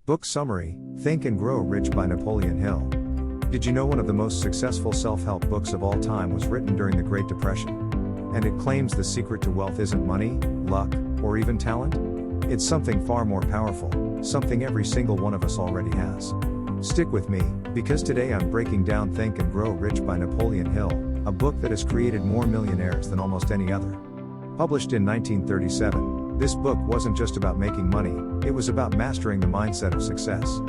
Book summary: Think and Grow Rich by Napoleon Hill. Did you know one of the most successful self-help books of all time was written during the Great Depression? And it claims the secret to wealth isn't money, luck, or even talent? It's something far more powerful, something every single one of us already has. Stick with me, because today I'm breaking down Think and Grow Rich by Napoleon Hill, a book that has created more millionaires than almost any other. Published in 1937, this book wasn't just about making money, it was about mastering the mindset of success.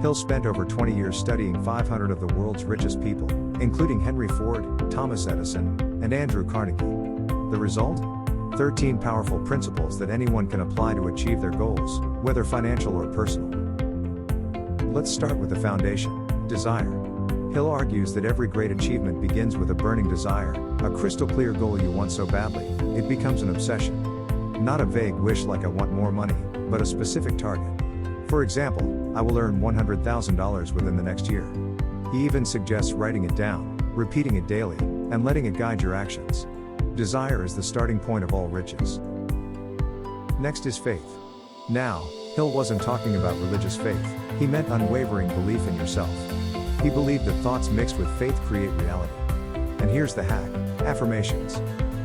Hill spent over 20 years studying 500 of the world's richest people, including Henry Ford, Thomas Edison, and Andrew Carnegie. The result? 13 powerful principles that anyone can apply to achieve their goals, whether financial or personal. Let's start with the foundation: desire. Hill argues that every great achievement begins with a burning desire, a crystal clear goal you want so badly, it becomes an obsession. Not a vague wish like "I want more money," but a specific target. For example, "I will earn $100,000 within the next year." He even suggests writing it down, repeating it daily, and letting it guide your actions. Desire is the starting point of all riches. Next is faith. Now, Hill wasn't talking about religious faith, he meant unwavering belief in yourself. He believed that thoughts mixed with faith create reality. And here's the hack: affirmations.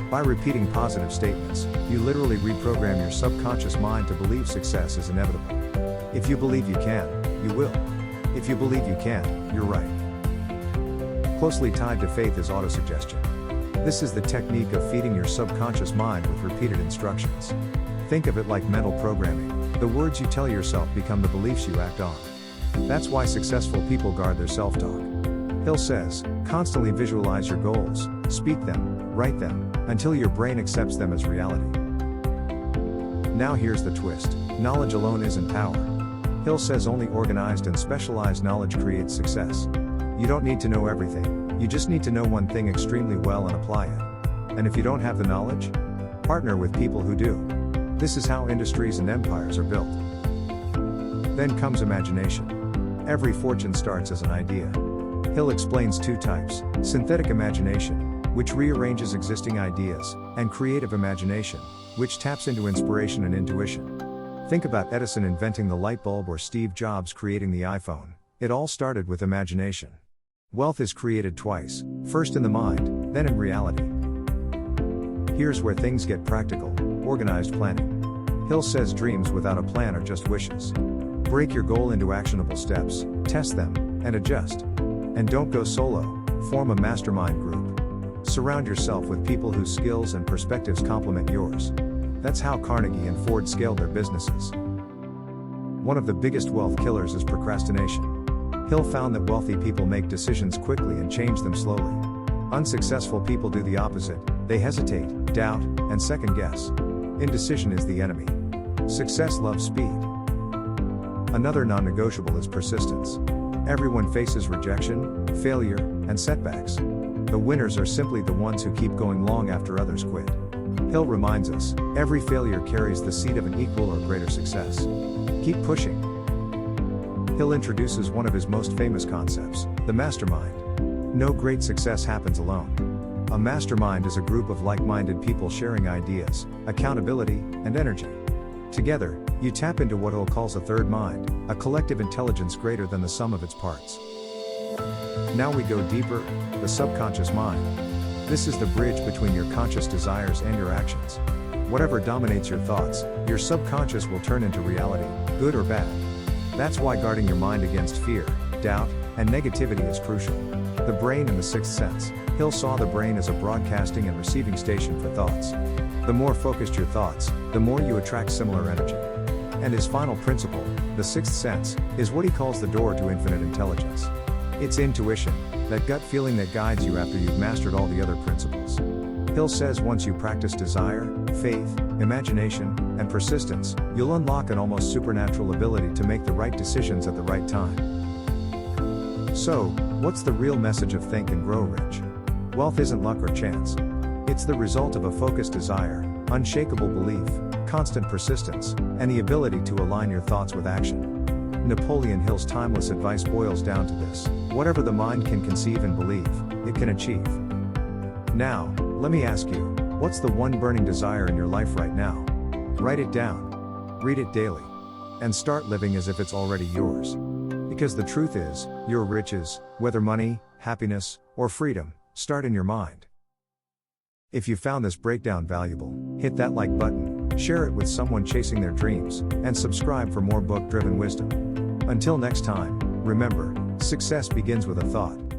By repeating positive statements, you literally reprogram your subconscious mind to believe success is inevitable. If you believe you can, you will. If you believe you can't, you're right. Closely tied to faith is autosuggestion. This is the technique of feeding your subconscious mind with repeated instructions. Think of it like mental programming. The words you tell yourself become the beliefs you act on. That's why successful people guard their self-talk. Hill says, constantly visualize your goals, speak them, write them, until your brain accepts them as reality. Now here's the twist: knowledge alone isn't power. Hill says only organized and specialized knowledge creates success. You don't need to know everything, you just need to know one thing extremely well and apply it. And if you don't have the knowledge, partner with people who do. This is how industries and empires are built. Then comes imagination. Every fortune starts as an idea. Hill explains two types: synthetic imagination, which rearranges existing ideas, and creative imagination, which taps into inspiration and intuition. Think about Edison inventing the light bulb or Steve Jobs creating the iPhone. It all started with imagination. Wealth is created twice, first in the mind, then in reality. Here's where things get practical: organized planning. Hill says dreams without a plan are just wishes. Break your goal into actionable steps, test them, and adjust. And don't go solo, form a mastermind group. Surround yourself with people whose skills and perspectives complement yours. That's how Carnegie and Ford scaled their businesses. One of the biggest wealth killers is procrastination. Hill found that wealthy people make decisions quickly and change them slowly. Unsuccessful people do the opposite: they hesitate, doubt, and second guess. Indecision is the enemy. Success loves speed. Another non-negotiable is persistence. Everyone faces rejection, failure, and setbacks. The winners are simply the ones who keep going long after others quit. Hill reminds us, every failure carries the seed of an equal or greater success. Keep pushing. Hill introduces one of his most famous concepts: the mastermind. No great success happens alone. A mastermind is a group of like-minded people sharing ideas, accountability, and energy. Together, you tap into what Hill calls a third mind, a collective intelligence greater than the sum of its parts. Now we go deeper: the subconscious mind. This is the bridge between your conscious desires and your actions. Whatever dominates your thoughts, your subconscious will turn into reality, good or bad. That's why guarding your mind against fear, doubt, and negativity is crucial. The brain and the sixth sense. Hill saw the brain as a broadcasting and receiving station for thoughts. The more focused your thoughts, the more you attract similar energy. And his final principle, the sixth sense, is what he calls the door to infinite intelligence. It's intuition, that gut feeling that guides you after you've mastered all the other principles. Hill says once you practice desire, faith, imagination, and persistence, you'll unlock an almost supernatural ability to make the right decisions at the right time. So, what's the real message of Think and Grow Rich? Wealth isn't luck or chance. It's the result of a focused desire, unshakable belief, constant persistence, and the ability to align your thoughts with action. Napoleon Hill's timeless advice boils down to this: whatever the mind can conceive and believe, it can achieve. Now, let me ask you, what's the one burning desire in your life right now? Write it down. Read it daily. and start living as if it's already yours. Because the truth is, your riches, whether money, happiness, or freedom, start in your mind. If you found this breakdown valuable, hit that like button, share it with someone chasing their dreams, and subscribe for more book-driven wisdom. Until next time, remember, success begins with a thought.